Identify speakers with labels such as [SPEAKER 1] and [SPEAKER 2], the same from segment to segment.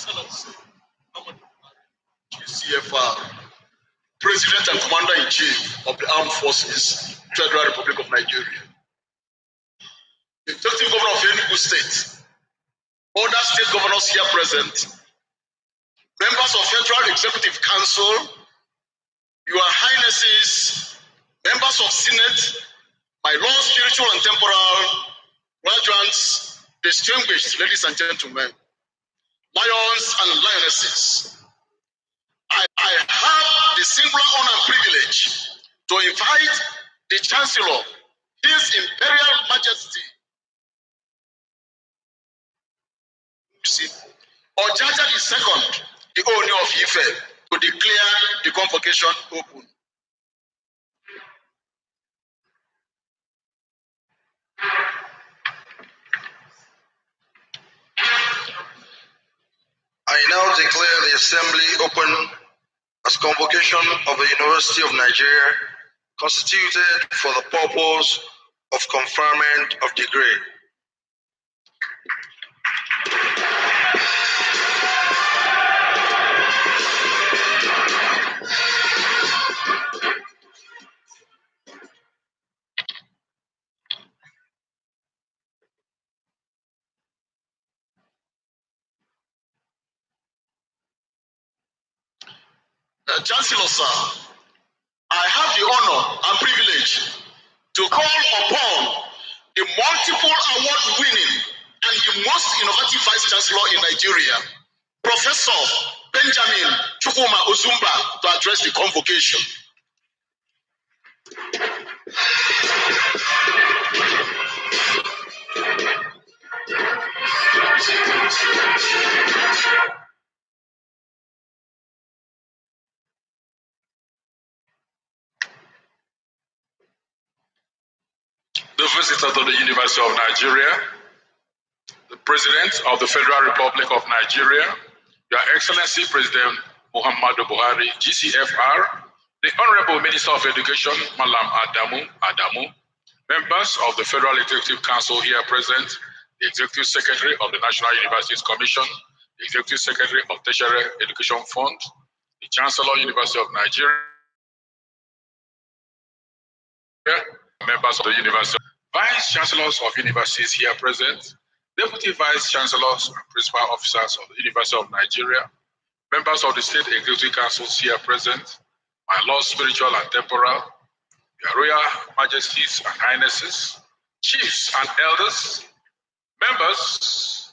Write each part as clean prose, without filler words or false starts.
[SPEAKER 1] Excellency, CFR, President and Commander-in-Chief of the Armed Forces, Federal Republic of Nigeria, the Executive Governor of Enugu State, other state governors here present, members of Federal Executive Council, Your Highnesses, members of Senate, my Lord, spiritual and temporal graduates, distinguished ladies and gentlemen, lions and lionesses, I have the singular honor and privilege to invite the Chancellor, His Imperial Majesty, Ojaja II, the owner of Ife, to declare the convocation open.
[SPEAKER 2] I now declare the Assembly open as convocation of the University of Nigeria, constituted for the purpose of conferment of degree.
[SPEAKER 1] Chancellor, sir, I have the honor and privilege to call upon the multiple award-winning and the most innovative Vice Chancellor in Nigeria, Professor Benjamin Chukwuma Ozumba, to address the convocation.
[SPEAKER 3] The visitor to the University of Nigeria, the President of the Federal Republic of Nigeria, Your Excellency President Muhammadu Buhari, GCFR, the Honorable Minister of Education, Malam Adamu, members of the Federal Executive Council here present, the Executive Secretary of the National Universities Commission, the Executive Secretary of Tertiary Education Fund, the Chancellor, University of Nigeria, members of the University, Vice Chancellors of universities here present, Deputy Vice Chancellors and Principal Officers of the University of Nigeria, members of the State Executive Councils here present, my Lord Spiritual and Temporal, Your Royal Majesties and Highnesses, Chiefs and Elders, members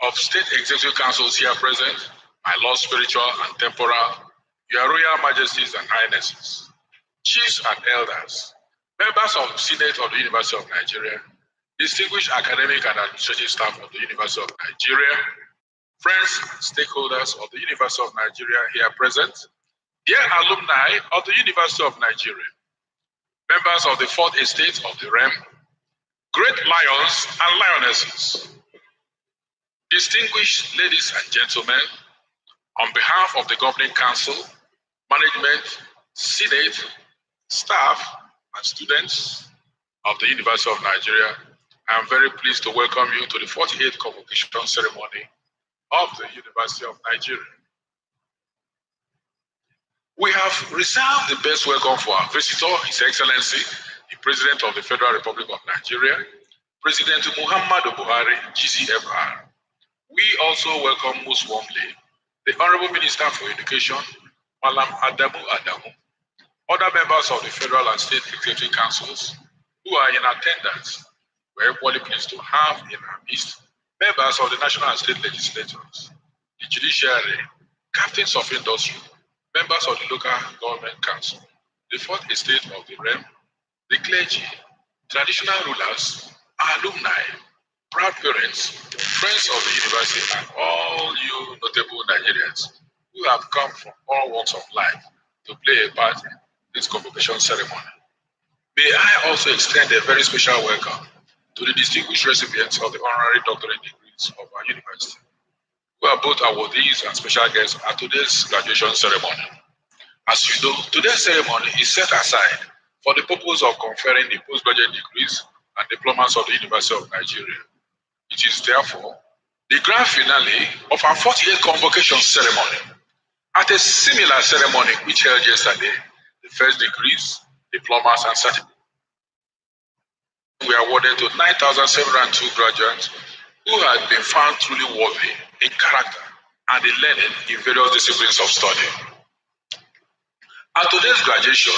[SPEAKER 3] of State Executive Councils here present, my Lord Spiritual and Temporal, Your Royal Majesties and Highnesses, Chiefs and Elders, members of the Senate of the University of Nigeria, distinguished academic and administrative staff of the University of Nigeria, friends, stakeholders of the University of Nigeria here present, dear alumni of the University of Nigeria, members of the Fourth Estate of the Realm, great lions and lionesses, distinguished ladies and gentlemen, on behalf of the Governing Council, management, Senate, staff, and students of the University of Nigeria, I am very pleased to welcome you to the 48th convocation ceremony of the University of Nigeria. We have reserved the best welcome for our visitor, His Excellency, the President of the Federal Republic of Nigeria, President Muhammadu Buhari, GCFR. We also welcome most warmly the Honorable Minister for Education, Malam Adamu, other members of the Federal and State Executive Councils who are in attendance. We are equally pleased to have in our midst members of the National and State Legislatures, the Judiciary, Captains of Industry, members of the Local Government Council, the Fourth Estate of the Realm, the clergy, traditional rulers, alumni, proud parents, friends of the university, and all you notable Nigerians who have come from all walks of life to play a part in this convocation ceremony. May I also extend a very special welcome to the distinguished recipients of the honorary doctorate degrees of our university, who are both awardees and special guests at today's graduation ceremony. As you know, today's ceremony is set aside for the purpose of conferring the postgraduate degrees and diplomas of the University of Nigeria. It is therefore the grand finale of our 48th convocation ceremony. At a similar ceremony which held yesterday, the first degrees, diplomas, and certificates were awarded to 9,702 graduates who had been found truly worthy in character and in learning in various disciplines of study. At today's graduation,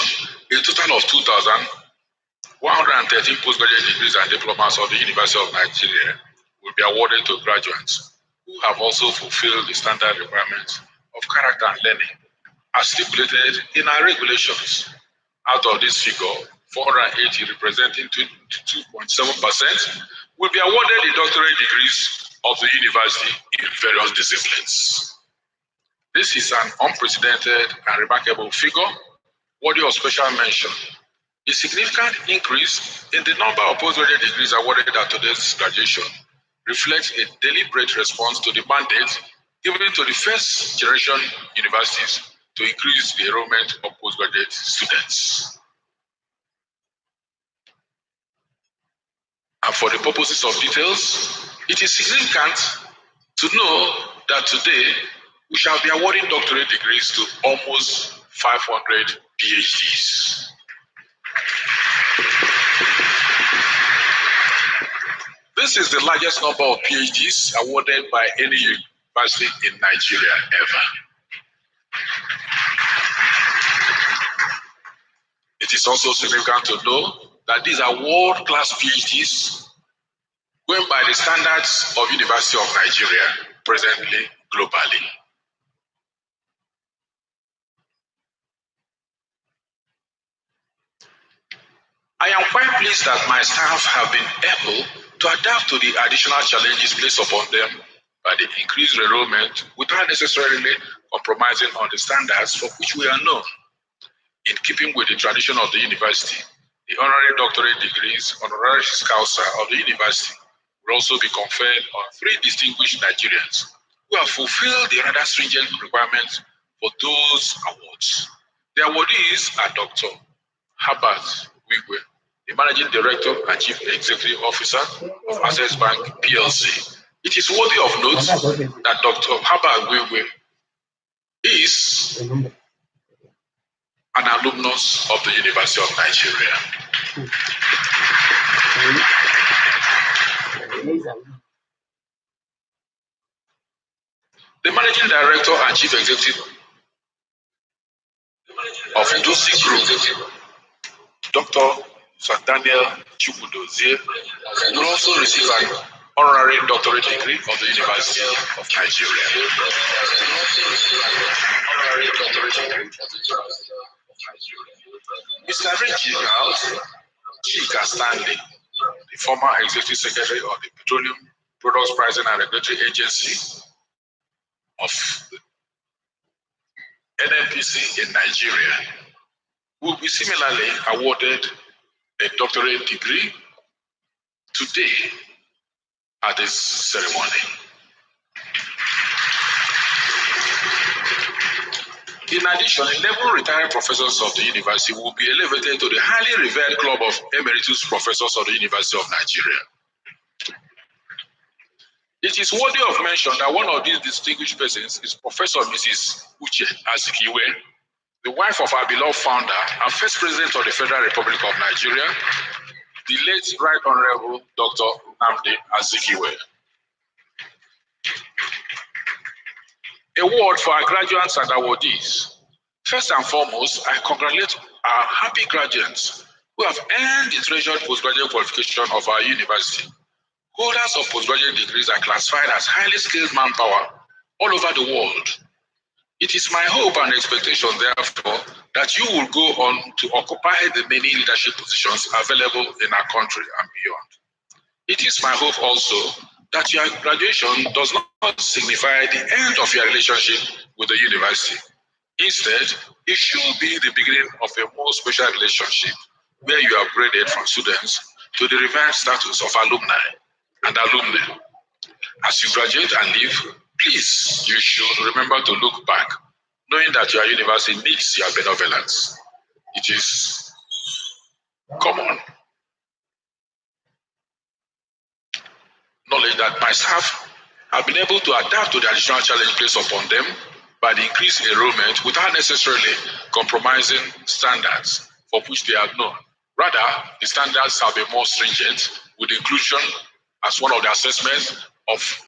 [SPEAKER 3] a total of 2,113 postgraduate degrees and diplomas of the University of Nigeria will be awarded to graduates who have also fulfilled the standard requirements of character and learning as stipulated in our regulations. Out of this figure, 480 representing 22.7% will be awarded the doctorate degrees of the university in various disciplines. This is an unprecedented and remarkable figure worthy of special mention. A significant increase in the number of postgraduate degrees awarded at today's graduation reflects a deliberate response to the mandate given to the first generation universities to increase the enrollment of postgraduate students. And for the purposes of details, it is significant to know that today we shall be awarding doctorate degrees to almost 500 PhDs. This is the largest number of PhDs awarded by any university in Nigeria ever. It is also significant to know that these are world-class PhDs going by the standards of University of Nigeria presently globally. I am quite pleased that my staff have been able to adapt to the additional challenges placed upon them by the increased enrollment without necessarily compromising on the standards for which we are known. In keeping with the tradition of the university, the honorary doctorate degrees, honoris causa of the university will also be conferred on 3 distinguished Nigerians who have fulfilled the rather stringent requirements for those awards. The awardees are Dr. Herbert Wigwe, the Managing Director and Chief Executive Officer of Access Bank PLC. It is worthy of note that Dr. Herbert Wigwe is an alumnus of the University of Nigeria. The Managing Director and Chief Executive of Dusi Group, Dr. Sir Daniel Chukwudozie, will also receive an honorary doctorate degree of the University of Nigeria. Mr. Reginald Chika Stanley, the former Executive Secretary of the Petroleum Products Pricing and Regulatory Agency of the NNPC in Nigeria, will be similarly awarded a doctorate degree today at this ceremony. In addition, 11 retired professors of the university will be elevated to the highly revered club of emeritus professors of the University of Nigeria. It is worthy of mention that one of these distinguished persons is Professor Mrs. Uche Azikiwe, the wife of our beloved founder and first president of the Federal Republic of Nigeria, the late Right Honorable Dr. Nnamdi Azikiwe. Award for our graduates and awardees. First and foremost, I congratulate our happy graduates who have earned the treasured postgraduate qualification of our university. Holders of postgraduate degrees are classified as highly skilled manpower all over the world. It is my hope and expectation, therefore, that you will go on to occupy the many leadership positions available in our country and beyond. It is my hope also that your graduation does not signify the end of your relationship with the university. Instead, it should be the beginning of a more special relationship where you are upgraded from students to the revered status of alumni and alumni. As you graduate and leave, please, you should remember to look back, knowing that your university needs your benevolence. It is common knowledge that my staff have been able to adapt to the additional challenge placed upon them by the increased enrollment without necessarily compromising standards for which they are known. Rather, the standards have been more stringent with inclusion as one of the assessments of